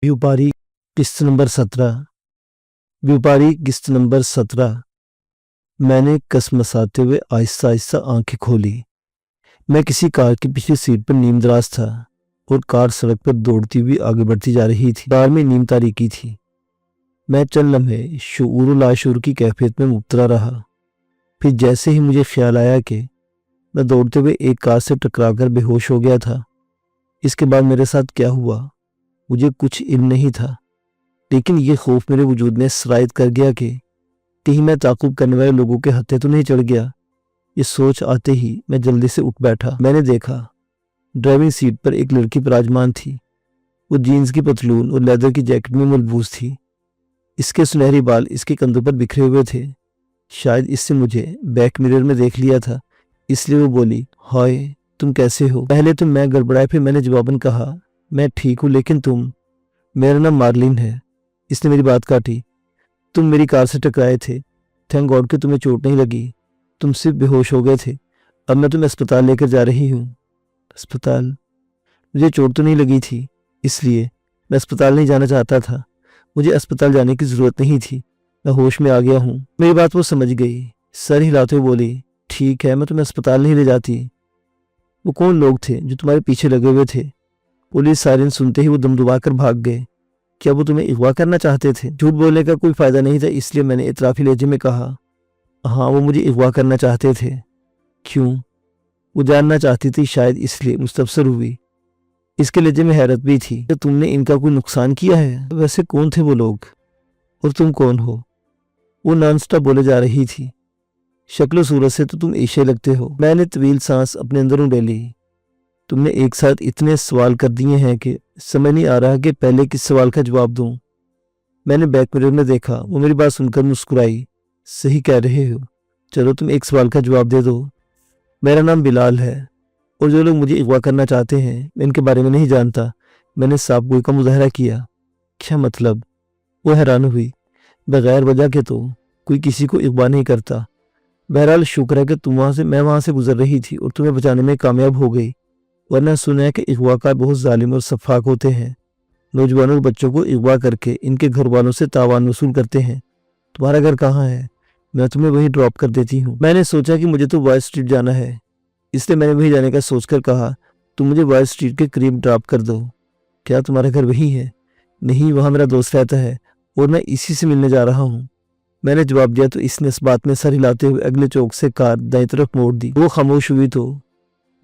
व्यापारी किस्त नंबर 17। व्यापारी किस्त नंबर 17। मैंने कसमसाते हुए आहिस्ता आहिस्ता आंखें खोली। मैं किसी कार की पिछली सीट पर नीमदराज था और कार सड़क पर दौड़ती हुई आगे बढ़ती जा रही थी। कार में नीम तारीकी थी। मैं चंद लम्हे शऊर व लाशऊर की कैफियत में मुब्तला रहा। फिर जैसे ही मुझे ख्याल आया कि मैं दौड़ते हुए एक कार से टकराकर बेहोश हो गया था। इसके बाद मेरे साथ क्या हुआ मुझे कुछ इल्म नहीं था, लेकिन ये खौफ मेरे वजूद में सरायत कर गया कि कहीं मैं ताक़ुब करने वाले लोगों के हत्थे तो नहीं चढ़ गया। ये सोच आते ही मैं जल्दी से उठ बैठा। मैंने देखा ड्राइविंग सीट पर एक लड़की विराजमान थी। वो जीन्स की पतलून और लेदर की जैकेट में मलबूस थी। इसके सुनहरी बाल इसके कंधों पर बिखरे हुए थे। शायद इससे मुझे बैक मिरर में देख लिया था, इसलिए वो बोली, हाय तुम कैसे हो। पहले तो मैं गड़बड़ाया, फिर मैंने जवाबन कहा, मैं ठीक हूँ, लेकिन तुम। मेरा नाम मार्लिन है। इसने मेरी बात काटी। तुम मेरी कार से टकराए थे। थैंक गॉड कि तुम्हें चोट नहीं लगी। तुम सिर्फ बेहोश हो गए थे। अब मैं तुम्हें अस्पताल लेकर जा रही हूँ। अस्पताल? मुझे चोट तो नहीं लगी थी, इसलिए मैं अस्पताल नहीं जाना चाहता था। मुझे अस्पताल जाने की ज़रूरत नहीं थी। मैं होश में आ गया हूँ। मेरी बात वो समझ गई। सर हिलाते हुए बोली, ठीक है, मैं तुम्हें अस्पताल नहीं ले जाती। वो कौन लोग थे जो तुम्हारे पीछे लगे हुए थे? पुलिस सायरन सुनते ही वो दमदमा कर भाग गए। क्या वो तुम्हें अगवा करना चाहते थे? झूठ बोलने का कोई फ़ायदा नहीं था, इसलिए मैंने इतराफ़ी लहजे में कहा, हाँ वो मुझे अगवा करना चाहते थे। क्यों? वो जानना चाहती थी, शायद इसलिए मुस्तफसर हुई। इसके लहजे में हैरत भी थी। क्या तुमने इनका कोई नुकसान किया है? वैसे कौन थे वो लोग और तुम कौन हो? वो नॉन स्टॉप बोले जा रही थी। शक्ल सूरत से तो तुम एशिया लगते हो। मैंने तवील सांस अपने अंदरों ले ली। तुमने एक साथ इतने सवाल कर दिए हैं कि समझ नहीं आ रहा कि पहले किस सवाल का जवाब दूं। मैंने बैक मिरर में देखा। वो मेरी बात सुनकर मुस्कुराई। सही कह रहे हो, चलो तुम एक सवाल का जवाब दे दो। मेरा नाम बिलाल है और जो लोग मुझे अगवा करना चाहते हैं मैं इनके बारे में नहीं जानता। मैंने साफ गोई का मुजाहरा किया। क्या मतलब? वो हैरान हुई। बगैर वजह के तो कोई किसी को अगवा नहीं करता। बहरहाल शुक्र है कि मैं वहां से गुजर रही थी और तुम्हें बचाने में कामयाब हो गई, वरना सुना है कि अगवाकार बहुत जालिम और सफाक होते हैं। नौजवानों और बच्चों को अगवा करके इनके घर वालों से तावान वसूल करते हैं। तुम्हारा घर कहाँ है? मैं तुम्हें वहीं ड्रॉप कर देती हूँ। मैंने सोचा कि मुझे तो वाइट स्ट्रीट जाना है, इसलिए मैंने वहीं जाने का सोचकर कहा, तुम मुझे वाइट स्ट्रीट के करीब ड्रॉप कर दो। क्या तुम्हारा घर वहीं है? नहीं, वहाँ मेरा दोस्त रहता है और मैं इसी से मिलने जा रहा हूँ। मैंने जवाब दिया तो इसने इस बात में सर हिलाते हुए अगले चौक से कार दाईं तरफ मोड़ दी। वो खामोश हुई तो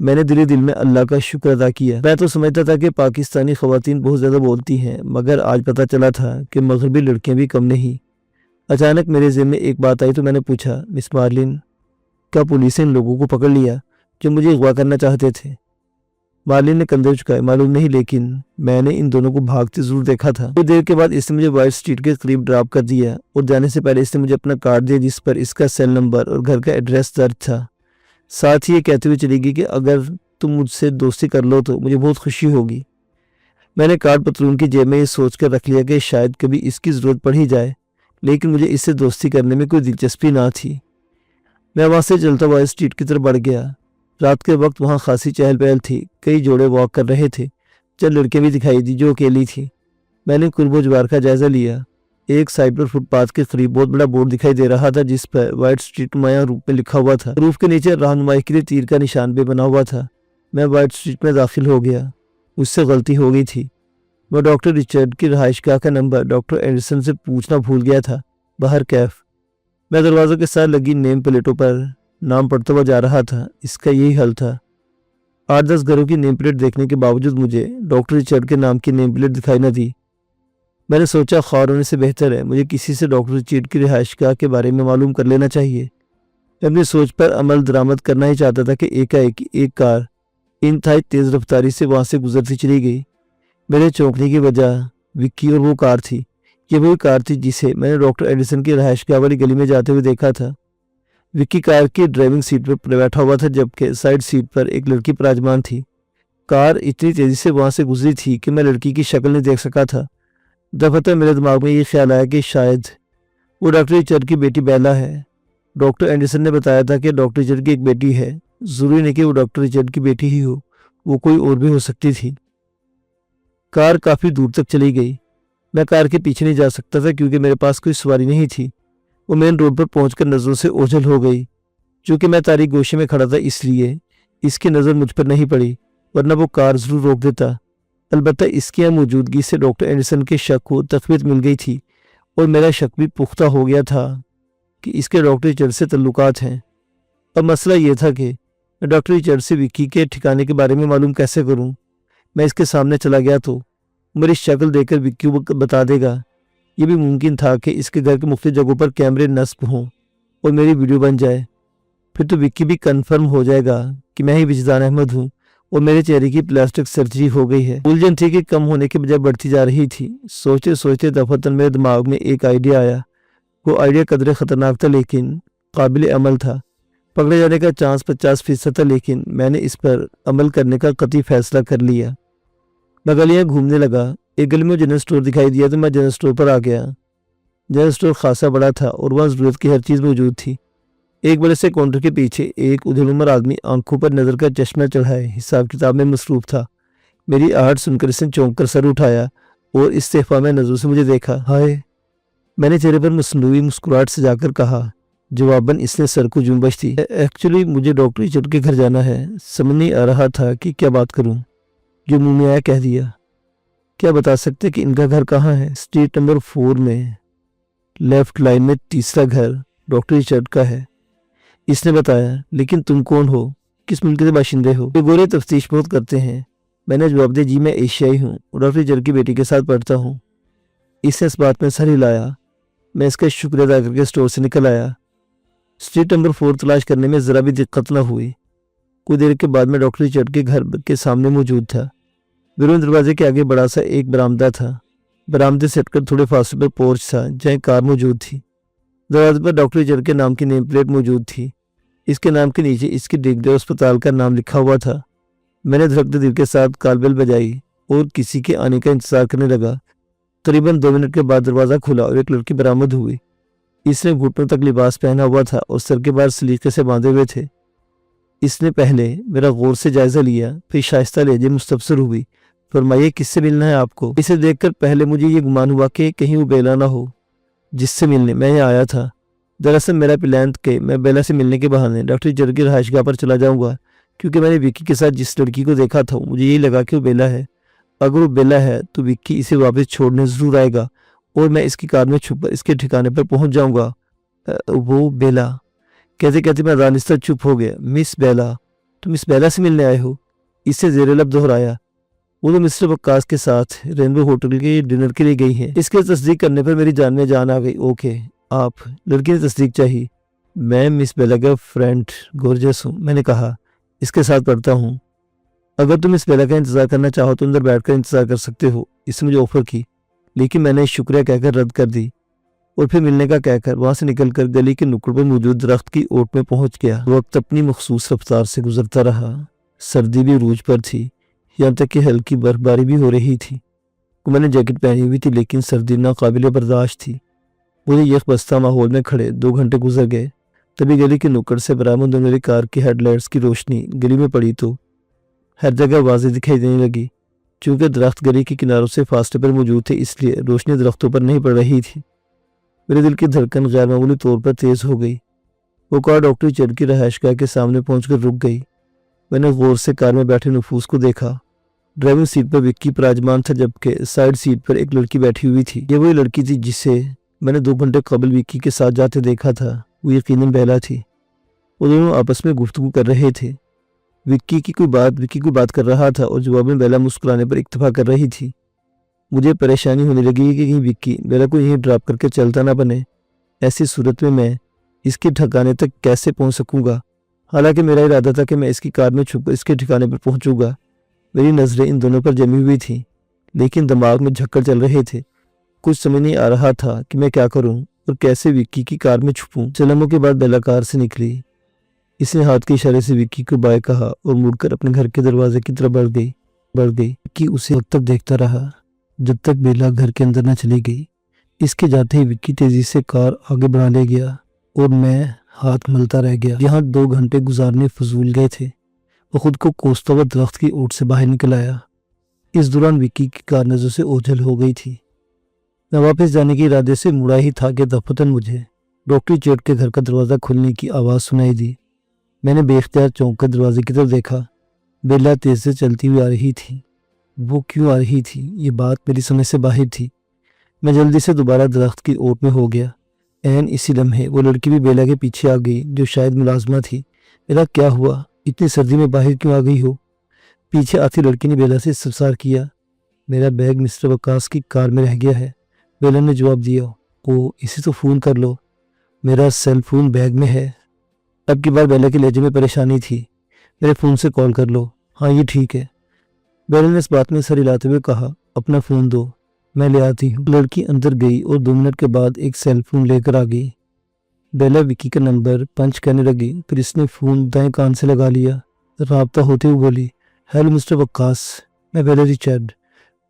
मैंने दिल में अल्लाह का शुक्र अदा किया। मैं तो समझता था कि पाकिस्तानी ख़वातीन बहुत ज़्यादा बोलती हैं, मगर आज पता चला था कि मगरबी लड़कियां भी कम नहीं। अचानक मेरे ज़हन में एक बात आई तो मैंने पूछा, मिस मार्लिन, क्या पुलिस ने इन लोगों को पकड़ लिया जो मुझे अगवा करना चाहते थे? मार्लिन ने कंधे झुकाए। मालूम नहीं, लेकिन मैंने इन दोनों को भागते जरूर देखा था। कुछ देर के बाद इसने मुझे वाइट स्ट्रीट के करीब ड्रॉप कर दिया और जाने से पहले इसने मुझे अपना कार्ड दिया जिस पर इसका सेल नंबर और घर का एड्रेस दर्ज था। साथ ही ये कहते हुए चली गई कि अगर तुम मुझसे दोस्ती कर लो तो मुझे बहुत खुशी होगी। मैंने कार्ड पतलून की जेब में ये सोच कर रख लिया कि शायद कभी इसकी ज़रूरत पड़ ही जाए, लेकिन मुझे इससे दोस्ती करने में कोई दिलचस्पी ना थी। मैं वहाँ से चलता वाइट स्ट्रीट की तरफ बढ़ गया। रात के वक्त वहाँ खासी चहल पहल थी। कई जोड़े वॉक कर रहे थे। चंद लड़कियाँ भी दिखाई दी जो अकेली थी। मैंने कुर्बो जवार का जायजा लिया। एक साइड पर फुटपाथ के करीब बहुत बड़ा बोर्ड दिखाई दे रहा था जिस पर वाइट स्ट्रीट नुमाया रूप में लिखा हुआ था। रूफ के नीचे रहनुमाई के लिए तीर का निशान भी बना हुआ था। मैं वाइट स्ट्रीट में दाखिल हो गया। मुझसे गलती हो गई थी। मैं डॉक्टर रिचर्ड की रहायशगाह का नंबर डॉक्टर एंडरसन से पूछना भूल गया था। बाहर कैफ। मैं दरवाज़ों के साथ लगी नेम प्लेटों पर नाम पढ़ता हुआ जा रहा था। इसका यही हल था। 8-10 घरों की नेम प्लेट देखने के बावजूद मुझे डॉक्टर रिचर्ड के नाम की नेम प्लेट दिखाई न दी। मैंने सोचा ख्वार होने से बेहतर है मुझे किसी से डॉक्टर रिचर्ड की रिहायशगाह के बारे में मालूम कर लेना चाहिए। मैं अपनी सोच पर अमल दरामद करना ही चाहता था कि एकाएक एक कार इंतहाई तेज़ रफ्तारी से वहाँ से गुजरती चली गई। मेरे चौंकने की वजह विक्की और वो कार थी। ये वही कार थी जिसे मैंने डॉक्टर एडिसन की रिहायशगाह वाली गली में जाते हुए देखा था। विक्की कार की ड्राइविंग सीट पर बैठा हुआ था जबकि साइड सीट पर एक लड़की विराजमान थी। कार इतनी तेज़ी से वहाँ से गुजरी थी कि मैं लड़की की शक्ल नहीं देख सका था। दफतर मेरे दिमाग में ये ख्याल आया कि शायद वो डॉक्टर रिचर्ड की बेटी बेला है। डॉक्टर एंडरसन ने बताया था कि डॉक्टर रिचर्ड की एक बेटी है। ज़रूरी नहीं कि वो डॉक्टर रिचर्ड की बेटी ही हो, वो कोई और भी हो सकती थी। कार काफ़ी दूर तक चली गई। मैं कार के पीछे नहीं जा सकता था क्योंकि मेरे पास कोई सवारी नहीं थी। वो मेन रोड पर पहुंचकर नजरों से ओझल हो गई। चूंकि मैं तारीख गोशे में खड़ा था इसलिए इसकी नज़र मुझ पर नहीं पड़ी, वरना वो कार जरूर रोक देता। अलबत्ता इसकी यहाँ मौजूदगी से डॉक्टर एंडरसन के शक को तकवीत मिल गई थी और मेरा शक भी पुख्ता हो गया था कि इसके डॉक्टर रिचर्ड से तल्लुकात हैं। अब मसला ये था कि मैं डॉक्टर रिचर्ड से विक्की के ठिकाने के बारे में मालूम कैसे करूं। मैं इसके सामने चला गया तो मेरी शक्ल देखकर विक्की को बता देगा। ये भी मुमकिन था कि इसके घर के मुख्तलिफ जगहों पर कैमरे नस्ब हों और मेरी वीडियो बन जाए। फिर तो विक्की भी कन्फर्म हो जाएगा कि मैं ही विजदान अहमद हूँ और मेरे चेहरे की प्लास्टिक सर्जरी हो गई है। उलझन थी कि कम होने के बजाय बढ़ती जा रही थी। सोचते सोचते दफातन मेरे दिमाग में एक आइडिया आया। वो आइडिया कदरे ख़तरनाक था लेकिन काबिल अमल था। पकड़े जाने का चांस 50% था, लेकिन मैंने इस पर अमल करने का कतई फैसला कर लिया। मैं गलियाँ घूमने लगा। एक गली में जनरल स्टोर दिखाई दिया तो मैं जनरल स्टोर पर आ गया। जनरल स्टोर खासा बड़ा था और वहाँ ज़रूरत की हर चीज़ मौजूद थी। एक बड़े से काउंटर के पीछे एक उधेड़ उम्र आदमी आंखों पर नज़र का चश्मा चढ़ाए हिसाब किताब में मसरूफ था। मेरी आहट सुनकर इसने चौंक कर सर उठाया और इस्तेफा में नज़रों से मुझे देखा। हाय, मैंने चेहरे पर मसनूई मुस्कुराहट सजाकर कहा। जवाबन इसने सर को जुम्बश दी। एक्चुअली मुझे डॉक्टर रिचर्ड के घर जाना है। समझ नहीं आ रहा था कि क्या बात करूं। जो मुंह में आया कह दिया। क्या बता सकते कि इनका घर कहाँ है? स्ट्रीट नंबर 4 में लेफ्ट लाइन में तीसरा घर डॉक्टर रिचर्ड का है, इसने बताया। लेकिन तुम कौन हो? किस मुल्क के बाशिंदे हो? ये गोरे तफ्तीश बहुत करते हैं। मैंने जवाब दिया, जी मैं एशियाई हूँ और डॉक्टर रिचर्ड की बेटी के साथ पढ़ता हूँ। इसने इस बात में सर हिलाया। मैं इसका शुक्रिया अदा करके स्टोर से निकल आया। स्ट्रीट नंबर 4 तलाश करने में ज़रा भी दिक्कत न हुई। कुछ देर के बाद मैं डॉक्टर रिचर्ड के घर के सामने मौजूद था। बैरून दरवाजे के आगे बड़ा सा एक बरामदा था। बरामदे से हटकर थोड़े फासले पर पोर्च था जहाँ कार मौजूद थी। दरवाजे पर डॉक्टर रिचर्ड के नाम की नेम प्लेट मौजूद थी। इसके नाम के नीचे इसकी डिग्री अस्पताल का नाम लिखा हुआ था। मैंने धड़कते दिल के साथ कॉलबेल बजाई और किसी के आने का इंतजार करने लगा। करीबन 2 मिनट के बाद दरवाज़ा खुला और एक लड़की बरामद हुई। इसने घुटनों तक लिबास पहना हुआ था और सर के बाहर सलीके से बांधे हुए थे। इसने पहले मेरा गौर से जायजा लिया, फिर शाइस्ता लहजे मुस्तफसर हुई। फरमाइए, किससे मिलना है आपको? इसे देखकर पहले मुझे ये गुमान हुआ कि कहीं वो बेला ना हो जिससे मिलने मैं यहाँ आया था। दरअसल मेरा प्लान कि मैं बेला से मिलने के बहाने डॉक्टर रिचर्ड की रहायशगाह पर चला जाऊंगा, क्योंकि मैंने विक्की के साथ जिस लड़की को देखा था मुझे यही लगा कि वो बेला है। अगर वो बेला है तो विक्की इसे वापस छोड़ने ज़रूर आएगा और मैं इसकी कार में छुपकर इसके ठिकाने पर पहुंच जाऊंगा। वो बेला, कहते कहते मैं दानिस्ता चुप हो गया। मिस बेला? तुम मिस बेला से मिलने आए हो? इससे ज़ेरे लब दोहराया। वो तो मिस्टर वक्कास के साथ रेनबो होटल के डिनर के लिए गई है। इसके तस्दीक करने पर मेरी जान में जान आ गई। ओके, आप? लड़की ने तस्दीक चाहिए। मैं मिस बेला का फ्रेंड गोरजस हूँ, मैंने कहा। इसके साथ पढ़ता हूँ। अगर तुम मिस बेला का इंतज़ार करना चाहो तो अंदर बैठकर इंतज़ार कर सकते हो, इसने मुझे ऑफर की, लेकिन मैंने शुक्रिया कहकर रद्द कर दी और फिर मिलने का कहकर वहाँ से निकलकर गली के नुक्कड़ पर मौजूद दरख्त की ओट में पहुँच गया। वक्त अपनी मखसूस रफ्तार से गुजरता रहा। सर्दी भी रूज पर थी, यहाँ तक कि हल्की बर्फबारी भी हो रही थी। मैंने जैकेट पहनी हुई थी लेकिन सर्दी नाकाबिले बर्दाश्त थी। मुझे यख बस्ता माहौल में खड़े 2 घंटे गुजर गए। तभी गली के नुक्कड़ से बरामद होने वाली कार की हेडलाइट्स की रोशनी गली में पड़ी तो हर जगह वाज़ेह दिखाई देने लगी। चूँकि दरख्त गली के किनारों से फासले पर मौजूद थे इसलिए रोशनी दरख्तों पर नहीं पड़ रही थी। मेरे दिल की धड़कन गैर मामूली तौर पर तेज़ हो गई। वो कार डॉक्टर रिचर्ड की रहायशगाह के सामने पहुंचकर रुक गई। मैंने गौर से कार में बैठे नफूस को देखा। ड्राइविंग सीट पर विक्की पराजमान था जबकि साइड सीट पर एक लड़की बैठी हुई थी। ये वही लड़की थी जिसे मैंने 2 घंटे कबल विक्की के साथ जाते देखा था। वो यकीनन बेला थी। वो दोनों आपस में गुफ्तगू कर रहे थे। विक्की कोई बात कर रहा था और जवाब में बेला मुस्कुराने पर इक्तफा कर रही थी। मुझे परेशानी होने लगी कि कहीं विक्की बेला को यहीं ड्रॉप करके चलता ना बने। ऐसी सूरत में मैं इसके ठिकाने तक कैसे पहुंच सकूंगा? हालांकि मेरा इरादा था कि मैं इसकी कार में छुपकर इसके ठिकाने पर पहुंचूंगा। मेरी नज़रें इन दोनों पर जमी हुई थी लेकिन दिमाग में झक्कर चल रहे थे। कुछ समझ नहीं आ रहा था कि मैं क्या करूं और कैसे विक्की की कार में छुपूं। चलमों के बाद बेला कार से निकली। इसने हाथ के इशारे से विक्की को बाय कहा और मुड़कर अपने घर के दरवाजे की तरफ बढ़ गई कि उसे वक्त तक देखता रहा जब तक बेला घर के अंदर न चली गई। इसके जाते ही विक्की तेजी से कार आगे बढ़ा ले गया और मैं हाथ मलता रह गया। यहाँ 2 घंटे गुजारने फजूल गए थे। वो खुद को कोसता हुआ दरख्त की ओट से बाहर निकल आया। इस दौरान विक्की की कार नजर से ओझल हो गई थी। मैं वापस जाने के इरादे से मुड़ा ही था कि दफतन मुझे डॉक्टरी चेट के घर का दरवाज़ा खुलने की आवाज़ सुनाई दी। मैंने बेख्तियार चौंक कर दरवाजे की तरफ देखा। बेला तेज से चलती हुई आ रही थी। वो क्यों आ रही थी, ये बात मेरी समझ से बाहर थी। मैं जल्दी से दोबारा दरख्त की ओट में हो गया। एन इसी लम्हे वो लड़की भी बेला के पीछे आ गई, जो शायद मुलाजमा थी। बेला, क्या हुआ? इतनी सर्दी में बाहर क्यों आ गई हो? पीछे आती लड़की ने बेला से इस्तफसार किया। मेरा बैग मिस्टर वकास की कार में रह गया है, बेला ने जवाब दिया। ओ, इसे तो फ़ोन कर लो। मेरा सेल फोन बैग में है। अब की बार बेला के लहजे में परेशानी थी। मेरे फ़ोन से कॉल कर लो। हाँ, ये ठीक है। बेला ने इस बात में सर हिलाते हुए कहा, अपना फ़ोन दो, मैं ले आती हूँ। लड़की अंदर गई और 2 मिनट के बाद एक सेल फोन लेकर आ गई। बेला विक्की का नंबर पंच करने लगी, फिर इसने फ़ोन दाएं कान से लगा लिया। राब्ता होते हुए बोली, हेलो मिस्टर वक्कास, मैं बेला रिचर्ड।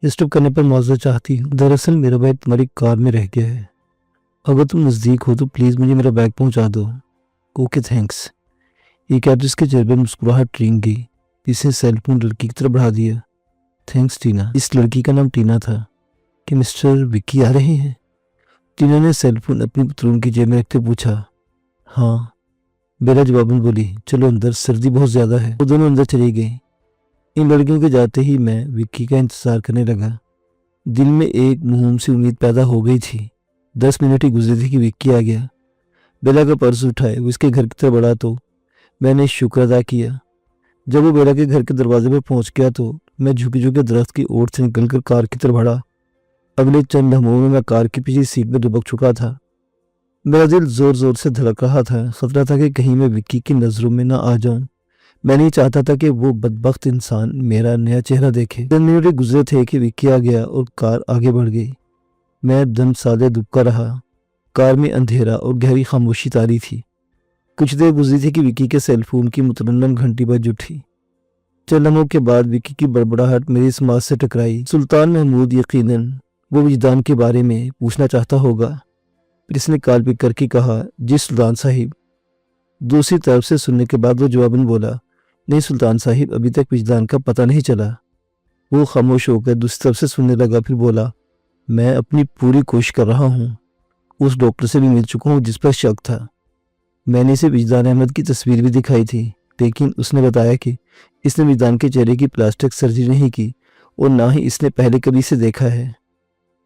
डिस्टर्ब करने पर मुआवजा चाहती हूँ। दरअसल मेरा बैग तुम्हारी कार में रह गया है। अगर तुम नज़दीक हो तो प्लीज़ मुझे मेरा बैग पहुँचा दो। Okay, thanks. एक एड्रेस के चेहरे पर मुस्कुराहट रेंग गई। इसने सेल फोन लड़की की तरफ बढ़ा दिया। थैंक्स टीना। इस लड़की का नाम टीना था। कि मिस्टर विक्की आ रहे हैं? टीना ने सेल फोन अपनी पतलून की जेब में रखते पूछा। हाँ, बेला जवाबन बोली। चलो अंदर, सर्दी बहुत ज़्यादा है। वो दोनों अंदर चली गई। इन लड़कियों के जाते ही मैं विक्की का इंतज़ार करने लगा। दिल में एक मुहिम सी उम्मीद पैदा हो गई थी। 10 मिनट ही गुजरे थे कि विक्की आ गया। बेला का पर्स उठाए वो इसके घर की तरफ बढ़ा तो मैंने शुक्र अदा किया। जब वो बेला के घर के दरवाजे पर पहुंच गया तो मैं झुकी झुके दरख्त की ओर से निकलकर कार की तरफ बढ़ा। अगले चंद लम्हों में मैं कार की पिछली सीट में दुबक चुका था। मेरा दिल जोर जोर से धड़क रहा था। खतरा था कि कहीं मैं विक्की की नज़रों में ना आ जाऊं। मैं नहीं चाहता था कि वो बदबख्त इंसान मेरा नया चेहरा देखे। 10 मिनट गुजरे थे कि विक्की आ गया और कार आगे बढ़ गई। मैं दम सादे दुबका रहा। कार में अंधेरा और गहरी खामोशी तारी थी। कुछ देर गुजरी थी कि विक्की के सेलफोन की मुतरन्नम घंटी बज उठी। चंद लम्हों के बाद विक्की की बड़बड़ाहट मेरी समाज से टकराई। सुल्तान महमूद, यकीनन वो विजदान के बारे में पूछना चाहता होगा। फिर इसने कॉल पिक करके कहा, जी सुल्तान साहिब। दूसरी तरफ से सुनने के बाद वो जवाबन बोला, नहीं सुल्तान साहिब, अभी तक विजदान का पता नहीं चला। वो खामोश होकर दूसरी तरफ से सुनने लगा, फिर बोला, मैं अपनी पूरी कोशिश कर रहा हूँ। उस डॉक्टर से भी मिल चुका हूँ जिस पर शक था। मैंने इसे विजदान अहमद की तस्वीर भी दिखाई थी, लेकिन उसने बताया कि इसने विजदान के चेहरे की प्लास्टिक सर्जरी नहीं की और ना ही इसने पहले कभी इसे देखा है।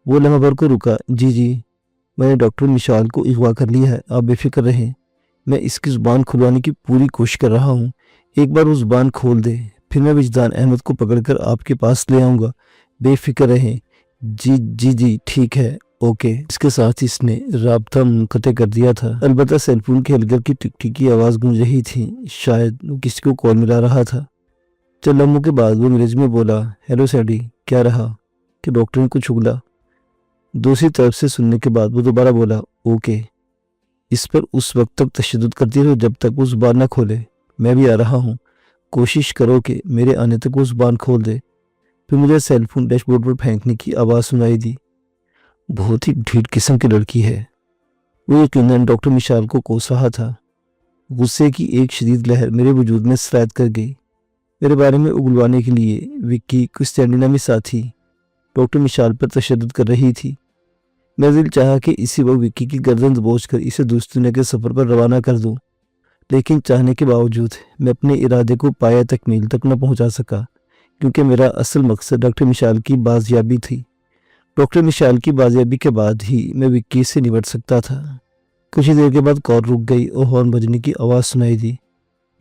वो लम्हा भर को रुका। जी, मैंने डॉक्टर मिशाल को अगवा कर लिया है, आप बेफिक्र रहें। मैं इसकी ज़ुबान खुलवाने की पूरी कोशिश कर रहा हूँ। एक बार वो ज़ुबान खोल दे, फिर मैं विजदान अहमद को पकड़कर आपके पास ले आऊँगा। बेफिक्र रहें। जी, ठीक है, ओके। इसके साथ ही इसने राब्ता मुनक़ते कर दिया था। अलबत्ता सेलफोन के हल्के की टिक टिक की आवाज़ गूंज रही थी। शायद वो किसी को कॉल मिला रहा था। चंद लम्हों के बाद वो अंग्रेजी में बोला, हेलो सैडी, क्या रहा? कि डॉक्टर ने कुछ उगला। दूसरी तरफ से सुनने के बाद वो दोबारा बोला, ओके। इस पर उस वक्त तक तशद्दुद करती रहो जब तक वो ज़ुबान ना खोले। मैं भी आ रहा हूँ, कोशिश करो कि मेरे आने तक वो ज़ुबान खोल दे। फिर मुझे सेलफोन डैशबोर्ड पर फेंकने की आवाज़ सुनाई दी। बहुत ही ढीठ किस्म की लड़की है। वो यकीनन डॉक्टर मिशाल को कोस रहा था। गुस्से की एक शदीद लहर मेरे वजूद में सरायत कर गई। मेरे बारे में उगलवाने के लिए विक्की क्रिस्टियानी नामी साथी डॉक्टर मिशाल पर तशद्दुद कर रही थी। मैं दिल चाहा कि इसी वक्त विक्की की गर्दन दबोच कर इसे दूसरी दुनिया के सफ़र पर रवाना कर दूं, लेकिन चाहने के बावजूद मैं अपने इरादे को पाया तकमील तक न पहुंचा सका, क्योंकि मेरा असल मकसद डॉक्टर मिशाल की बाजियाबी थी। डॉक्टर मिशाल की बाजियाबी के बाद ही मैं विक्की से निपट सकता था। कुछ ही देर के बाद कार रुक गई और हॉर्न बजने की आवाज़ सुनाई दी।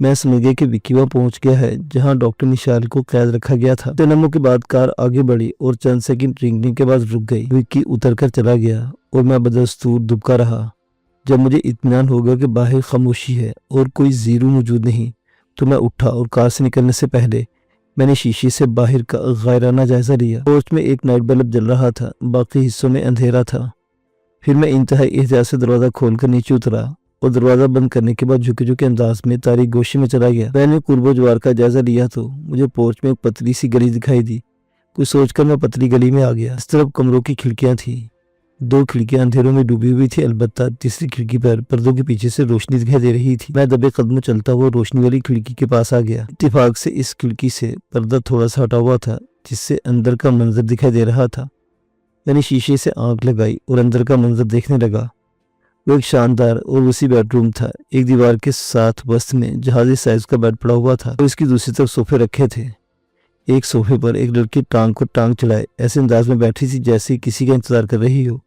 मैं समझ गया कि विक्की वहाँ पहुंच गया है जहां डॉक्टर मिशाल को कैद रखा गया था। चंद लम्हों के बाद कार आगे बढ़ी और चंद सेकंड रिंगने के बाद रुक गई। विक्की उतरकर चला गया और मैं बदस्तूर दुबका रहा। जब मुझे इत्मीनान हो गया कि बाहर खामोशी है और कोई जीरो मौजूद नहीं, तो मैं उठा और कार से निकलने से पहले मैंने शीशे से बाहर का गायराना जायजा लिया। कोच में एक नाइट बल्ब जल रहा था, बाकी हिस्सों में अंधेरा था। फिर मैं इंतहाई एहतियात से दरवाज़ा खोलकर नीचे उतरा और दरवाज़ा बंद करने के बाद झुके झुके अंदाज में तारीख गोशी में चला गया। मैंने कुर्बो जवार का जायजा लिया तो मुझे पोर्च में एक पतली सी गली दिखाई दी। कुछ सोचकर मैं पतली गली में आ गया। इस तरफ कमरों की खिड़कियां थी। 2 खिड़कियां अंधेरों में डूबी हुई थी, अलबत्ता तीसरी खिड़की पर पर्दों के पीछे से रोशनी दिखाई दे रही थी। मैं दबे कदमों चलता हुआ रोशनी वाली खिड़की के पास आ गया। इत्तेफाक से इस खिड़की से पर्दा थोड़ा सा हटा हुआ था, जिससे अंदर का मंजर दिखाई दे रहा था। मैंने शीशे से आंख लगाई और अंदर का मंजर देखने लगा। वो एक शानदार और उसी बेडरूम था। एक दीवार के साथ वस्त में जहाजी साइज का बेड पड़ा हुआ था और इसकी दूसरी तरफ सोफे रखे थे। एक सोफे पर एक लड़की टांग को टांग चढ़ाए ऐसे अंदाज में बैठी थी जैसे किसी का इंतजार कर रही हो।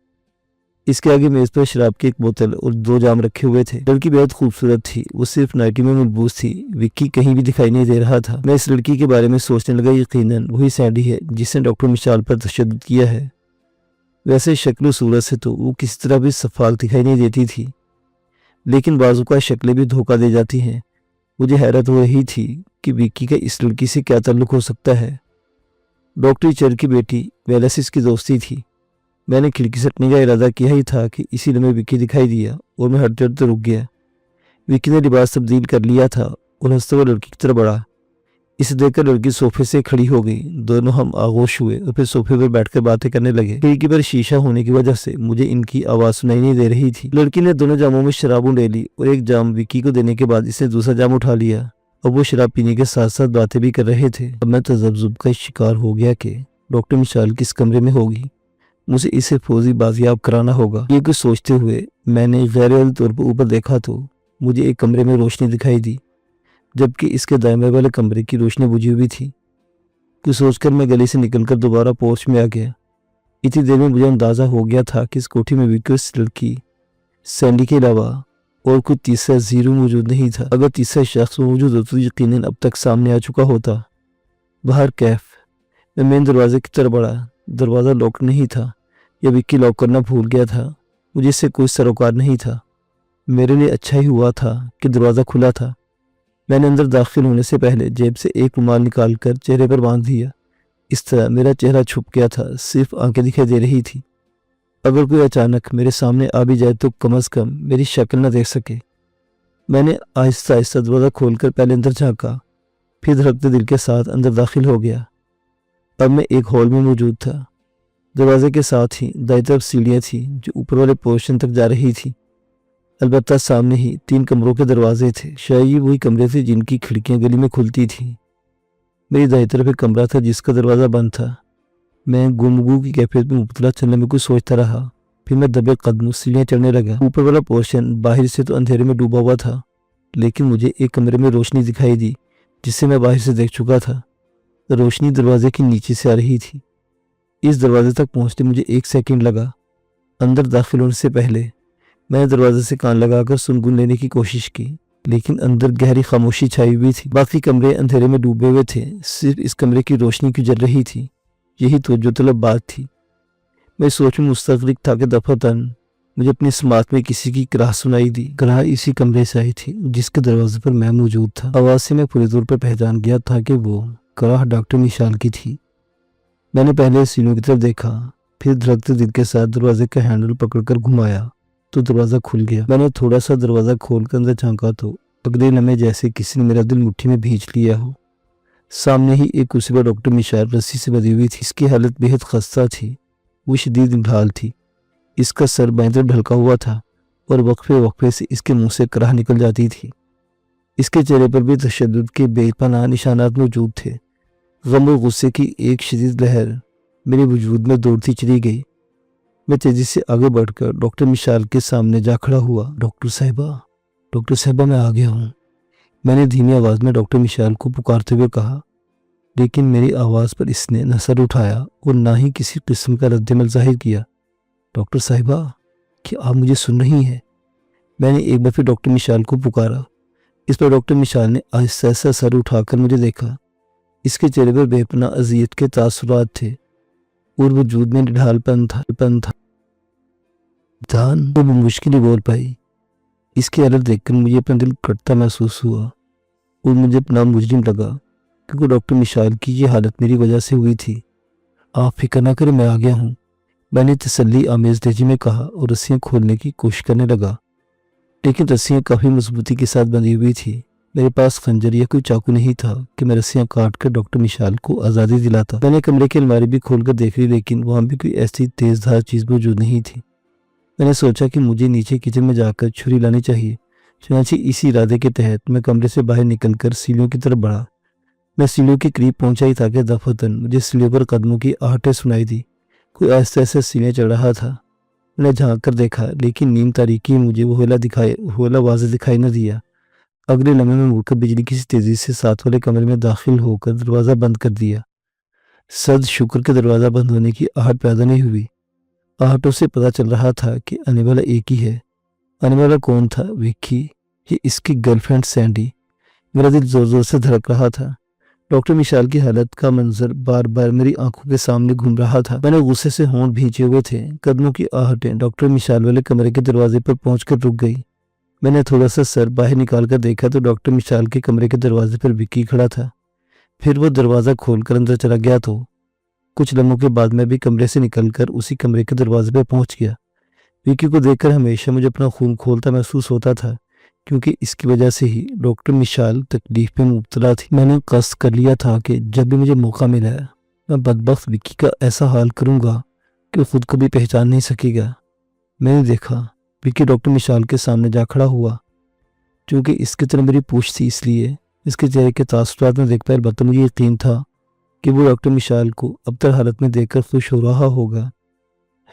इसके आगे मेज पर शराब की एक बोतल और 2 जाम रखे हुए थे। लड़की बेहद खूबसूरत थी। वो सिर्फ नाइटी में मलबूस थी। विक्की कहीं भी दिखाई नहीं दे रहा था। मैं इस लड़की के बारे में सोचने लगा, यकीनन वही सैंडी है जिसने डॉक्टर मिशाल पर तशद्दुद किया है। वैसे शक्ल सूरत से तो वो किसी तरह भी सफाक दिखाई नहीं देती थी, लेकिन बाजू का शक्लें भी धोखा दे जाती हैं। मुझे हैरत हो रही थी कि विक्की का इस लड़की से क्या ताल्लुक हो सकता है। डॉक्टर चर की बेटी वेलेसिस की दोस्ती थी। मैंने खिड़की से हटने का इरादा किया ही था कि इसी लम्हे विक्की दिखाई दिया और मैं हटते हटते रुक गया। विक्की ने लिबास तब्दील कर लिया था और हंसते हुए लड़की की तरफ बढ़ा। इसे देखकर लड़की सोफे से खड़ी हो गई। दोनों हम आगोश हुए और फिर सोफे पर बैठकर बातें करने लगे। खिड़की पर शीशा होने की वजह से मुझे इनकी आवाज सुनाई नहीं दे रही थी। लड़की ने दोनों जामों में शराब उंडे ली और एक जाम विक्की को देने के बाद इसने दूसरा जाम उठा लिया और वो शराब पीने के साथ साथ बातें भी कर रहे थे। अब मैं तजब्जुब का शिकार हो गया कि डॉक्टर मिशाल किस कमरे में होगी। मुझे इसे फौजी बाजियाब कराना होगा। ये कुछ सोचते हुए मैंने गैर तौर पर ऊपर देखा तो मुझे एक कमरे में रोशनी दिखाई दी, जबकि इसके दाएं वाले कमरे की रोशनी बुझी हुई थी। कुछ सोचकर मैं गली से निकलकर दोबारा पोर्च में आ गया। इतनी देर में मुझे अंदाजा हो गया था कि इस कोठी में विक्की इस लड़की सैंडी के अलावा और कोई तीसरा जीरो मौजूद नहीं था। अगर तीसरा शख्स मौजूद होता तो यकीनन अब तक सामने आ चुका होता। बाहर कैफ। मैं मेन दरवाजे की तरफ बढ़ा। दरवाज़ा लॉक नहीं था या विक्की लॉक करना भूल गया था। मुझे इससे कोई सरोकार नहीं था। मेरे लिए अच्छा ही हुआ था कि दरवाज़ा खुला था। मैंने अंदर दाखिल होने से पहले जेब से एक रुमाल निकालकर चेहरे पर बांध दिया। इस तरह मेरा चेहरा छुप गया था, सिर्फ आंखें दिखाई दे रही थी। अगर कोई अचानक मेरे सामने आ भी जाए तो कम अज़ कम मेरी शक्ल न देख सके। मैंने आहिस्ता आहिस्ता दरवाज़ा खोलकर पहले अंदर झांका, फिर धड़कते दिल के साथ अंदर दाखिल हो गया। अब मैं एक हॉल में मौजूद था। दरवाजे के साथ ही दाईं तरफ सीढ़ियाँ थी जो ऊपर वाले पोर्शन तक जा रही थी। अलबत्ता सामने ही 3 कमरों के दरवाजे थे। शायद ये वही कमरे थे जिनकी खिड़कियां गली में खुलती थी। मेरी दाईं तरफ एक कमरा था जिसका दरवाज़ा बंद था। मैं गुमगू की कैफियत में मुबतला चलने में कुछ सोचता रहा। फिर मैं दबे कदमों सीढ़ियाँ चढ़ने लगा। ऊपर वाला पोर्शन बाहर से तो अंधेरे में डूबा हुआ था, लेकिन मुझे एक कमरे में रोशनी दिखाई दी जिसे मैं बाहर से देख चुका था। रोशनी दरवाजे के नीचे से आ रही थी। इस दरवाजे तक पहुंचते मुझे 1 सेकंड लगा। अंदर दाखिल होने से पहले मैंने दरवाजे से कान लगाकर सुनगुन लेने की कोशिश की, लेकिन अंदर गहरी खामोशी छाई हुई थी। बाकी कमरे अंधेरे में डूबे हुए थे, सिर्फ इस कमरे की रोशनी क्यों जल रही थी। यही तो जो तलब बात थी। मैं सोच में मुस्तगरिक था कि दफातन मुझे अपनी समात में किसी की कराह सुनाई दी। कराह इसी कमरे से आई थी जिसके दरवाजे पर मैं मौजूद था। आवाज से मैं पूरे तौर पर पहचान गया था कि वो कराह डॉक्टर मिशाल की थी। मैंने पहले सीनों की तरफ देखा, फिर धड़कते दिल के साथ दरवाजे का हैंडल पकड़कर घुमाया तो दरवाज़ा खुल गया। मैंने थोड़ा सा दरवाज़ा खोलकर अंदर झांका तो अगले लम्हे जैसे किसी ने मेरा दिल मुट्ठी में भींच लिया हो। सामने ही एक कुर्सी पर डॉक्टर मिशाल रस्सी से बंधी हुई थी। इसकी हालत बेहद खस्ता थी। वो शदीद निढाल थी। इसका सर बाईं तरफ ढलका हुआ था और वक्फे वक्फे से इसके मुंह से कराह निकल जाती थी। इसके चेहरे पर भी तशद्दुद के बेपनाह निशानात मौजूद थे। गम और गुस्से की एक शदीद लहर मेरे वजूद में दौड़ती चली गई। मैं तेजी से आगे बढ़कर डॉक्टर मिशाल के सामने जा खड़ा हुआ। डॉक्टर साहिबा मैं आ गया हूँ। मैंने धीमी आवाज़ में डॉक्टर मिशाल को पुकारते हुए कहा, लेकिन मेरी आवाज़ पर इसने न सर उठाया और ना ही किसी किस्म का रद्दमल जाहिर किया। डॉक्टर साहिबा, क्या आप मुझे सुन रही हैं? मैंने एक बार फिर डॉक्टर मिशाल को पुकारा। इस पर डॉक्टर मिशाल ने आहिस्ता आहिस्ता सर उठाकर मुझे देखा। इसके चेहरे पर बेपनाह अज़ियत के तासुरात थे और वजूद में निढालपन था। जान वो मुश्किल ही बोल पाई। इसकी हालत देखकर मुझे अपना दिल कटता महसूस हुआ और मुझे अपना मुजरिम लगा, क्योंकि डॉक्टर मिशाल की ये हालत मेरी वजह से हुई थी। आप फिक्र ना करें, मैं आ गया हूँ, मैंने तसल्ली आमेज लहजे में कहा और रस्सियाँ खोलने की कोशिश करने लगा, लेकिन रस्सियाँ काफ़ी मजबूती के साथ बंधी हुई थी। मेरे पास खंजर या कोई चाकू नहीं था कि मैं रस्सियाँ काट कर डॉक्टर मिशाल को आज़ादी दिलाता। मैंने कमरे की अलमारी भी खोलकर देख ली, लेकिन वहाँ भी कोई ऐसी तेज़धार चीज़ मौजूद नहीं थी। मैंने सोचा कि मुझे नीचे किचन में जाकर छुरी लानी चाहिए। चुनांचे इसी इरादे के तहत मैं कमरे से बाहर निकलकर सीढ़ियों की तरफ बढ़ा। मैं सीढ़ियों के करीब पहुंचा ही था कि दफातन मुझे सीढ़ियों पर कदमों की आहटें सुनाई दी। कोई आहिस्ता आहिस्ता सीने चढ़ रहा था। मैंने झांक कर देखा, लेकिन नीम तारीकी में मुझे वो होला वाज़ेह दिखाई न दिया। अगले लम्हे में मुड़कर बिजली किसी तेजी से साथ वाले कमरे में दाखिल होकर दरवाज़ा बंद कर दिया। सद शुक्र के दरवाज़ा बंद होने की आहट पैदा नहीं हुई। आहटों से पता चल रहा था कि आने वाला एक ही है। आने वाला कौन था? विक्की या इसकी गर्लफ्रेंड सैंडी? मेरा दिल जोर जोर से धड़क रहा था। डॉक्टर मिशाल की हालत का मंजर बार बार मेरी आंखों के सामने घूम रहा था। मैंने गुस्से से होंठ भींचे हुए थे। कदमों की आहटें डॉक्टर मिशाल वाले कमरे के दरवाजे पर पहुंचकर रुक गई। मैंने थोड़ा सा सर बाहर निकाल कर देखा तो डॉक्टर मिशाल के कमरे के दरवाजे पर विक्की खड़ा था। फिर वो दरवाज़ा खोलकर अंदर चला गया तो कुछ लम्हों के बाद मैं भी कमरे से निकलकर उसी कमरे के दरवाजे पर पहुंच गया। विक्की को देखकर हमेशा मुझे अपना खून खोलता महसूस होता था, क्योंकि इसकी वजह से ही डॉक्टर मिशाल तकलीफ में मुब्तला थी। मैंने कस्द कर लिया था कि जब भी मुझे मौका मिला मैं बदबख्त विक्की का ऐसा हाल करूंगा कि खुद कभी पहचान नहीं सकेगा। मैंने देखा विक्की डॉक्टर मिशाल के सामने जा खड़ा हुआ। क्योंकि इसकी तरह मेरी पूछ थी, इसलिए इसके चेहरे के तासुरात में देख पाया, अलबत्ता मुझे यकीन था कि वो डॉक्टर मिशाल को अबतर हालत में देखकर खुश हो रहा होगा।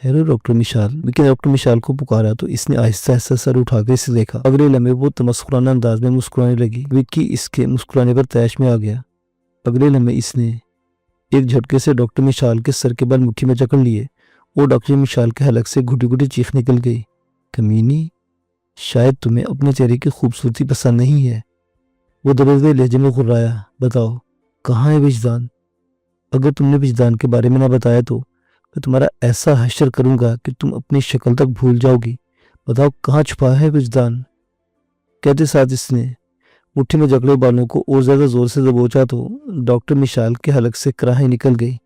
Hello doctor मिशाल। विक्की ने डॉक्टर मिशाल को पुकारा तो इसने आहिस्ता आहिस्ता सर उठाकर इसे देखा। अगले लम्हे वो तमस्खुराना अंदाज में मुस्कुराने लगी। विक्की इसके मुस्कुराने पर तैश में आ गया। अगले लम्हे इसने एक झटके से डॉक्टर मिशाल के सर के बाल मुट्ठी में जकड़ लिए और डॉक्टर मिशाल के हलक से घुटी घुटी चीख निकल गई। कमीनी, शायद तुम्हें अपने चेहरे की खूबसूरती पसंद नहीं है। वो दबे हुए लहजे में घुर्राया। बताओ कहाँ है विजदान? अगर तुमने विजदान के बारे में ना बताया तो मैं तुम्हारा ऐसा हश्र करूंगा कि तुम अपनी शक्ल तक भूल जाओगी। बताओ कहाँ छुपा है विजदान? कहते साथ इसने मुट्ठी में जकड़े बालों को और ज्यादा जोर से दबोचा तो डॉक्टर मिशाल के हलक से कराहें निकल गई।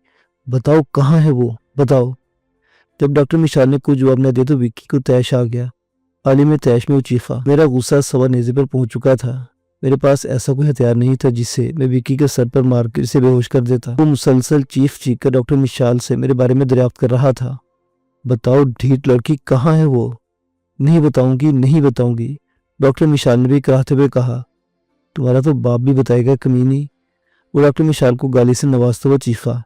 बताओ कहाँ है वो, बताओ। जब डॉक्टर मिशाल ने कुछ जवाब न दिया तो विक्की को तैश आ गया। आलिम तैश में वो चीखा। मेरा गुस्सा सवा नेज़े पर पहुंच चुका था। मेरे पास ऐसा कोई हथियार नहीं था जिससे मैं विक्की के सर पर मारकर इसे बेहोश कर देता। वो मुसलसल चीख कर डॉक्टर मिशाल से मेरे बारे में दरियाफ्त कर रहा था। बताओ ढीठ लड़की, कहाँ है वो? नहीं बताऊंगी, नहीं बताऊंगी, डॉक्टर मिशाल ने भी कराहते हुए कहा। तुम्हारा तो बाप भी बताएगा कमीनी। वो डॉक्टर मिशाल को गाली से नवाजता हुआ चीखा।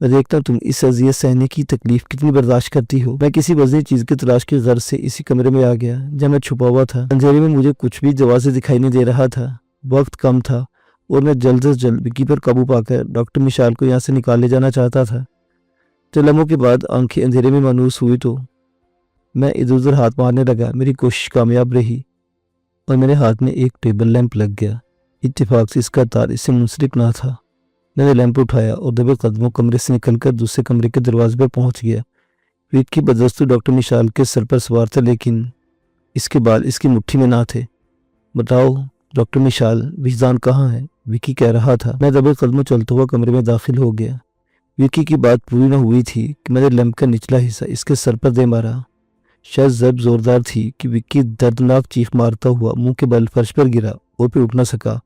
मैं देखता तुम इस अजियत सहने की तकलीफ कितनी बर्दाश्त करती हो। मैं किसी वजनी चीज की तलाश की गर्ज से इसी कमरे में आ गया जहाँ मैं छुपा हुआ था। अंधेरे में मुझे कुछ भी जवाब दिखाई नहीं दे रहा था। वक्त कम था और मैं जल्द से जल्द विक्की पर काबू पाकर डॉक्टर मिशाल को यहाँ से निकाल ले जाना चाहता था। चंद लम्हों के बाद आंखें अंधेरे में मानूस हुई तो मैं इधर उधर हाथ मारने लगा। मेरी कोशिश कामयाब रही और मेरे हाथ में एक टेबल लैंप लग गया। इत्तेफाक से इसका तार इससे मुंसलिक ना था। मैंने लैंप उठाया और दबे कदमों कमरे से निकलकर दूसरे कमरे के दरवाजे पर पहुंच गया। विक्की बदस्तूर डॉक्टर मिशाल के सर पर सवार था, लेकिन इसके बाल इसकी मुट्ठी में ना थे। बताओ डॉक्टर मिशाल, विजदान कहाँ है? विक्की कह रहा था। मैं दबे कदमों चलता हुआ कमरे में दाखिल हो गया। विक्की की बात पूरी न हुई थी कि मैंने लैंप का निचला हिस्सा इसके सर पर दे मारा। शायद जब जोरदार थी कि विक्की दर्दनाक चीख मारता हुआ मुंह के बल फर्श पर गिरा और फिर उठ न सका।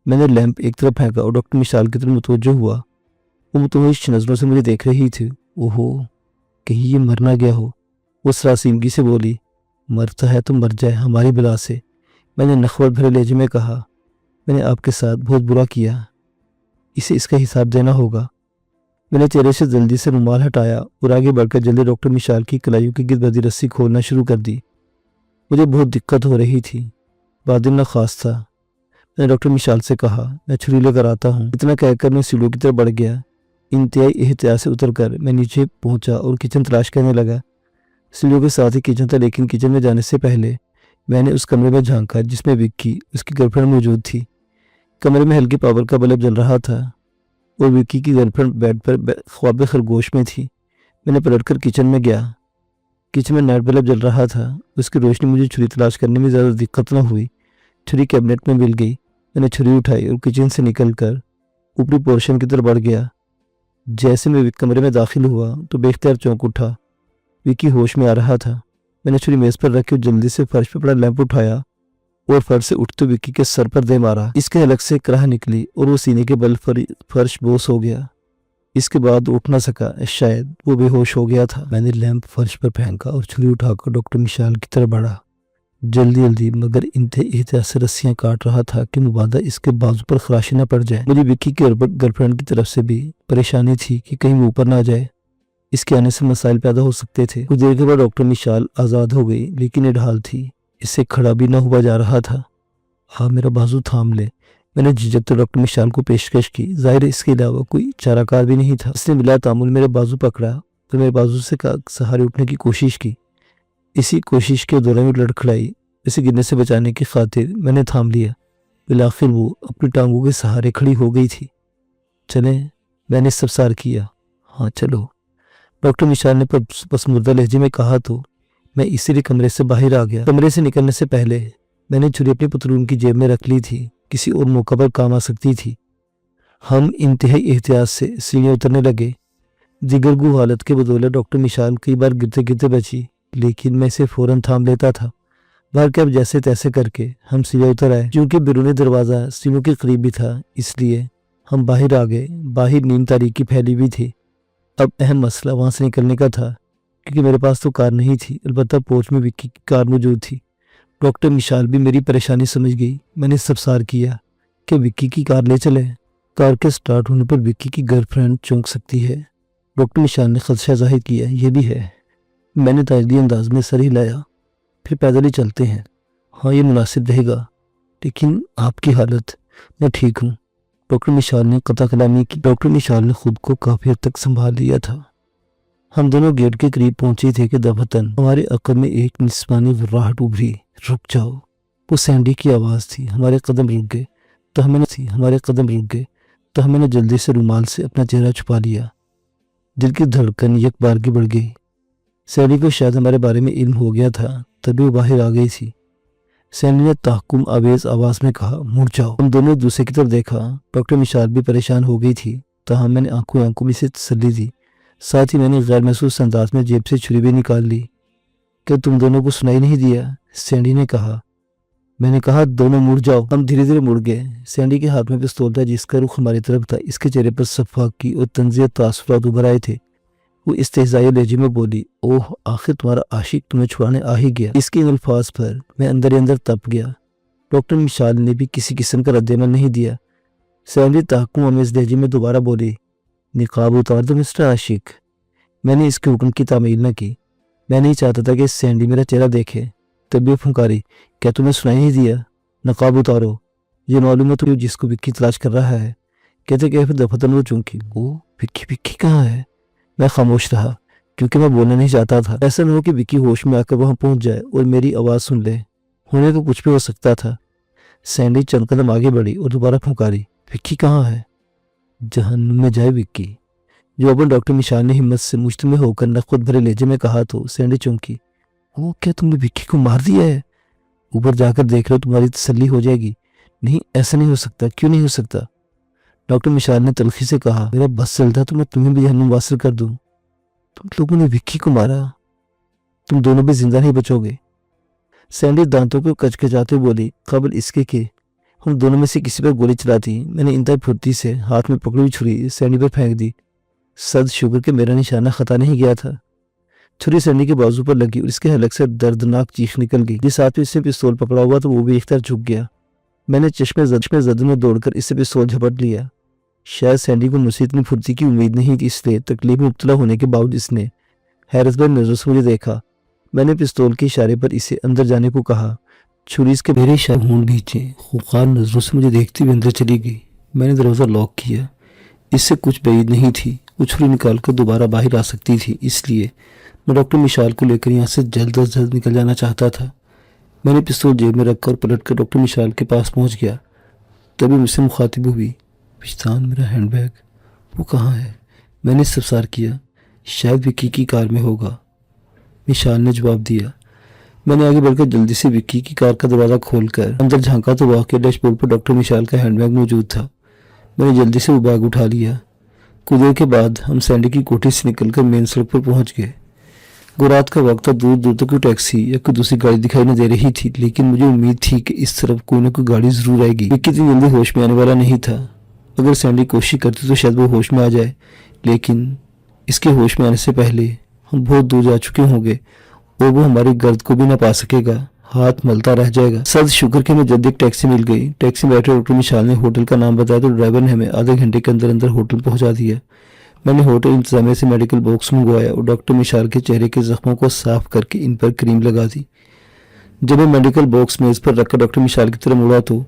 मैंने लैंप एक तरफ फेंका और डॉक्टर मिशाल की तरफ मुतवज्जो हुआ। वो मुतवज्जिह नजरों से मुझे देख रही थी। ओहो, कहीं ये मर ना गया हो। वो सरासीमगी से बोली। मरता है तो मर जाए हमारी बला से। मैंने नखवत भरे लहजे में कहा। मैंने आपके साथ बहुत बुरा किया, इसे इसका हिसाब देना होगा। मैंने चेहरे से जल्दी से रुमाल हटाया और आगे बढ़कर जल्दी डॉक्टर मिशाल की कलाइयों की गिरद बंधी रस्सी खोलना शुरू कर दी। मुझे बहुत दिक्कत हो रही थी। बादल न खास था। मैंने डॉक्टर मिशाल से कहा, मैं छुरी लेकर आता हूँ। इतना कहकर मैं सीढ़ियों की तरफ बढ़ गया। इंतहाई एहतियात से उतरकर मैं नीचे पहुंचा और किचन तलाश करने लगा। सीढ़ियों के साथ ही किचन था, लेकिन किचन में जाने से पहले मैंने उस कमरे में झांका जिसमें विक्की उसकी गर्लफ्रेंड मौजूद थी। कमरे में हल्की पावर का बल्ब जल रहा था और विक्की की गर्लफ्रेंड बेड पर ख्वाब खरगोश में थी। मैंने पलटकर किचन में गया। किचन में नाइट बल्ब जल रहा था। उसकी रोशनी मुझे छुरी तलाश करने में ज़्यादा दिक्कत न हुई। छुरी कैबिनेट में मिल गई। मैंने छुरी उठाई और किचन से निकलकर ऊपरी पोर्शन की तरफ बढ़ गया। जैसे मैं कमरे में दाखिल हुआ तो बेख्तियार चौंक उठा। विक्की होश में आ रहा था। मैंने छुरी मेज पर रखी और जल्दी से फर्श पर पड़ा लैंप उठाया और फर्श से उठते विक्की के सर पर दे मारा। इसके हलक से कराह निकली और वो सीने के बल फर्श बोस हो गया। इसके बाद उठ ना सका, शायद वो बेहोश हो गया था। मैंने लैंप फर्श पर फेंका और छुरी उठाकर डॉक्टर मिशाल की तरफ बढ़ा। जल्दी जल्दी मगर इंतहाई एहतियात से रस्सियां काट रहा था कि मुबादा इसके बाजू पर खराशी न पड़ जाए। मुझे विक्की की गर्लफ्रेंड की तरफ से भी परेशानी थी कि कहीं वो ऊपर ना जाए। इसके आने से मसाइल पैदा हो सकते थे। कुछ देर के बाद डॉक्टर मिशाल आज़ाद हो गई, लेकिन ये ढाल थी, इससे खड़ा भी न हुआ जा रहा था। आप मेरा बाजू थाम ले, मैंने झिझक तो डॉक्टर मिशाल को पेशकश की। जाहिर है इसके अलावा कोई चाराकार भी नहीं था। इसने मिला तामुल मेरे बाजू पकड़ा तो मेरे बाजू से सहारे उठने की कोशिश की। इसी कोशिश के दौरान वो लड़खड़ाई। इसे गिरने से बचाने की खातिर मैंने थाम लिया। फिर आखिर वो अपनी टांगों के सहारे खड़ी हो गई थी। चलें, मैंने इस्तफसार किया। हाँ चलो, डॉक्टर मिशाल ने पसमुर्दा लहजे में कहा तो मैं इसीलिए कमरे से बाहर आ गया। कमरे से निकलने से पहले मैंने छुरी अपनी पतलून की जेब में रख ली थी, किसी और मौका पर काम आ सकती थी। हम इंतहाई एहतियात से सीढ़ियाँ उतरने लगे। जिगरगू हालत के बदौलत डॉक्टर मिशाल कई बार गिरते गिरते बची, लेकिन मैं इसे फौरन थाम लेता था। बाहर के अब जैसे तैसे करके हम सीढ़ियाँ उतर आए। क्योंकि बैरूनी दरवाज़ा सीढ़ियों के करीब भी था, इसलिए हम बाहर आ गए। बाहर नीम तारीकी फैली हुई थी। अब अहम मसला वहाँ से निकलने का था, क्योंकि मेरे पास तो कार नहीं थी, अलबत्ता पोर्च में विक्की की कार मौजूद थी। डॉक्टर मिशाल भी मेरी परेशानी समझ गई। मैंने इस्तफसार किया कि विक्की की कार ले चले। कार के स्टार्ट होने पर विक्की की गर्लफ्रेंड चौंक सकती है। डॉक्टर मिशाल ने खदशा जाहिर किया। ये भी है। मैंने ताजदी अंदाज में सर हिलाया। फिर पैदल ही चलते हैं। हाँ, ये मुनासिब रहेगा, लेकिन आपकी हालत। मैं ठीक हूँ, डॉक्टर मिशाल ने कता कलामी की। डॉक्टर मिशाल ने खुद को काफी हद तक संभाल लिया था। हम दोनों गेट के करीब पहुंचे थे कि दफतन हमारे अकल में एक निस्वानी गुर्राहट उभरी। रुक जाओ, वो सैंडी की आवाज़ थी। हमारे कदम रुक गए तो हमने जल्दी से रुमाल से अपना चेहरा छुपा लिया। दिल की धड़कन एक बार की बढ़ गई। सैंडी को शायद हमारे बारे में इल्म हो गया था, तभी वो बाहर आ गई थी। सैंडी ने ताकुम आवेज आवाज में कहा, मुड़ जाओ। हम दोनों एक दूसरे की तरफ देखा। डॉक्टर मिशाल भी परेशान हो गई थी, तहाँ मैंने आंखों में से तसल्ली दी। साथ ही मैंने गैर महसूस अंदाज में जेब से छुरी भी निकाल ली। क्या तुम दोनों को सुनाई नहीं दिया? सैंडी ने कहा। मैंने कहा दोनों मुड़ जाओ। हम धीरे धीरे मुड़ गए। सैंडी के हाथ में पिस्तौल था, जिसका रुख हमारी तरफ था। इसके चेहरे पर सफाकी और तंज़ियत तासुरात उभर आए थे। वो इस्तेज़ाई लहजे में बोली, ओह, आखिर तुम्हारा आशिक तुम्हें छुड़ाने आ ही गया। इसके इन अल्फाज पर मैं अंदर ही अंदर तप गया। डॉक्टर मिशाल ने भी किसी किस्म का रद्द-ए-अमल नहीं दिया। सैंडी ताकुम अमेज़ लहजे में दोबारा बोली, निकाब उतार दो मिस्टर आशिक। मैंने इसके हुक्म की तामील न की। मैं नहीं चाहता था कि सैंडी मेरा चेहरा देखे। तभी फुंकारी, क्या तुम्हें सुनाई नहीं दिया? नकाब उतारो। ये मालूम है तो जिसको विक्की तलाश कर रहा है। कहते फिर दफतन वो चूंकि वो विक्की कहाँ है? मैं खामोश रहा, क्योंकि मैं बोलना नहीं चाहता था। ऐसा न हो कि विक्की होश में आकर वहां पहुंच जाए और मेरी आवाज़ सुन ले। होने तो कुछ भी हो सकता था। सैंडी चंद कदम आगे बढ़ी और दोबारा फुंकारी, विक्की कहाँ है? जहन्नुम में जाए विक्की। जवाबन डॉक्टर मिशाल ने हिम्मत से मुश्तमिल होकर नखुद भरे लहजे में कहा तो सैंडी चौंकी। वो क्या तुमने विक्की को मार दिया है? ऊपर जाकर देख लो, तुम्हारी तसल्ली हो जाएगी। नहीं, ऐसा नहीं हो सकता। क्यों नहीं हो सकता? डॉक्टर मिशाल ने तलखी से कहा, मेरा बस चलता तो मैं तुम्हें भी जहन्नुम वासिल कर दूं। तुम लोगों ने विक्की को मारा, तुम दोनों भी जिंदा नहीं बचोगे। सैंडी दांतों को कचकचाते बोली, कबल इसके कि हम दोनों में से किसी पर गोली चलाती। मैंने इंतहाई फुर्ती से हाथ में पकड़ी हुई छुरी सैंडी पर फेंक दी। सद शुक्र कि मेरा निशाना खता नहीं गया था। छुरी सैंडी के बाजू पर लगी और इसके हलक से दर्दनाक चीख निकल गई। जिस हाथ में इससे पिस्तौल पकड़ा हुआ तो वो भी एक तरफ झुक गया। मैंने चश्मे जद में दौड़कर इससे पिस्तौल झपट लिया। शायद सैंडी को मुझसे इतनी फुर्ती की उम्मीद नहीं थी, इसलिए तकलीफ में मुब्तला होने के बावजूद इसने हैरत भरी नजरों से मुझे देखा। मैंने पिस्तौल के इशारे पर इसे अंदर जाने को कहा। छुरी इसके मेरे होंठ नीचे खूंखार नजरों से मुझे देखती हुई अंदर चली गई। मैंने दरवाजा लॉक किया। इससे कुछ बैद नहीं थी, वो छुरी निकाल कर दोबारा बाहर आ सकती थी, इसलिए मैं डॉक्टर मिशाल को लेकर यहाँ से जल्द अज जल्द निकल जाना चाहता था। मैंने पिस्तौल जेब में रखकर पलट कर डॉक्टर मिशाल के पास पहुँच गया। तभी मुझसे मुखातिब हुई, पिस्तान, मेरा हैंडबैग वो कहाँ है? मैंने इस्तफसार किया। शायद विक्की की कार में होगा, मिशाल ने जवाब दिया। मैंने आगे बढ़कर जल्दी से विक्की की कार का दरवाज़ा खोलकर अंदर झांका तो वाकई डैशबोर्ड पर डॉक्टर मिशाल का हैंडबैग मौजूद था। मैंने जल्दी से वो बैग उठा लिया। कुछ देर के बाद हम सैंडी की कोठी से निकलकर मेन सड़क पर पहुंच गए। रात का वक्त था। दूर दूर तक कोई टैक्सी या कोई दूसरी गाड़ी दिखाई न दे रही थी, लेकिन मुझे उम्मीद थी कि इस तरफ कोई ना कोई गाड़ी जरूर आएगी। विक्की इतनी जल्दी होश में आने वाला नहीं था। अगर सैंडी कोशिश करती तो शायद वो होश में आ जाए, लेकिन इसके होश में आने से पहले हम बहुत दूर जा चुके होंगे और वो हमारी गर्द को भी ना पा सकेगा, हाथ मलता रह जाएगा। सद शुक्र कि हमें जल्दी एक टैक्सी मिल गई। टैक्सी में बैठे डॉक्टर मिशाल ने होटल का नाम बताया तो ड्राइवर ने हमें आधे घंटे के अंदर अंदर होटल पहुंचा दिया। मैंने होटल इंतजामिया से मेडिकल बॉक्स मंगवाया और डॉक्टर मिशाल के चेहरे के जख्मों को साफ करके इन पर क्रीम लगा दी। जब मैं मेडिकल बॉक्स मेज़ पर रखकर डॉक्टर मिशाल की तरफ मुड़ा तो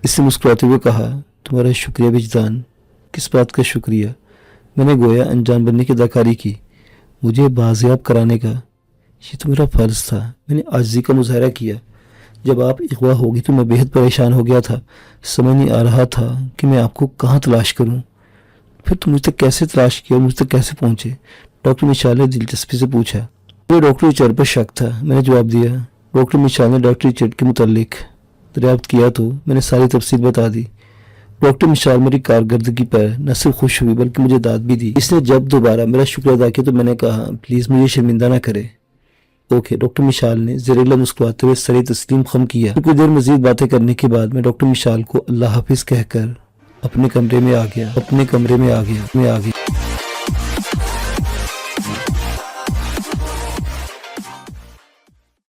इससे मुस्कुराते हुए कहा, तुम्हारा शुक्रिया विजदान। किस बात का शुक्रिया? मैंने गोया अनजान बनने की अदाकारी की। मुझे बाजियाब कराने का, ये तो मेरा फ़र्ज़ था। मैंने आजिज़ी का मुजाहरा किया। जब आप अगवा होगी तो मैं बेहद परेशान हो गया था। समझ नहीं आ रहा था कि मैं आपको कहाँ तलाश करूँ। फिर तुम मुझ तक कैसे तलाश किया और मुझ तक कैसे पहुँचे? डॉक्टर मिशाल ने दिलचस्पी से पूछा। मुझे डॉक्टर रिचर्ड पर शक था, मैंने जवाब दिया। डॉक्टर मिशाल ने डॉक्टर रिचर्ड के मुतालिक दरियाफ्त किया तो मैंने सारी तफसील बता दी। डॉक्टर मिशाल मेरी कारकर्दगी पर न सिर्फ खुश हुई बल्कि मुझे दाद भी दी। इसने जब दोबारा मेरा शुक्र अदा किया तो मैंने कहा, प्लीज़ मुझे शर्मिंदा ना करे। ओके, डॉक्टर मिशाल ने जहरीला मुस्कुराते हुए सरे तस्लीम खम किया। कुछ देर मजीद बातें करने के बाद मैं डॉक्टर मिशाल को अल्लाह हाफिज कहकर अपने कमरे में आ गया।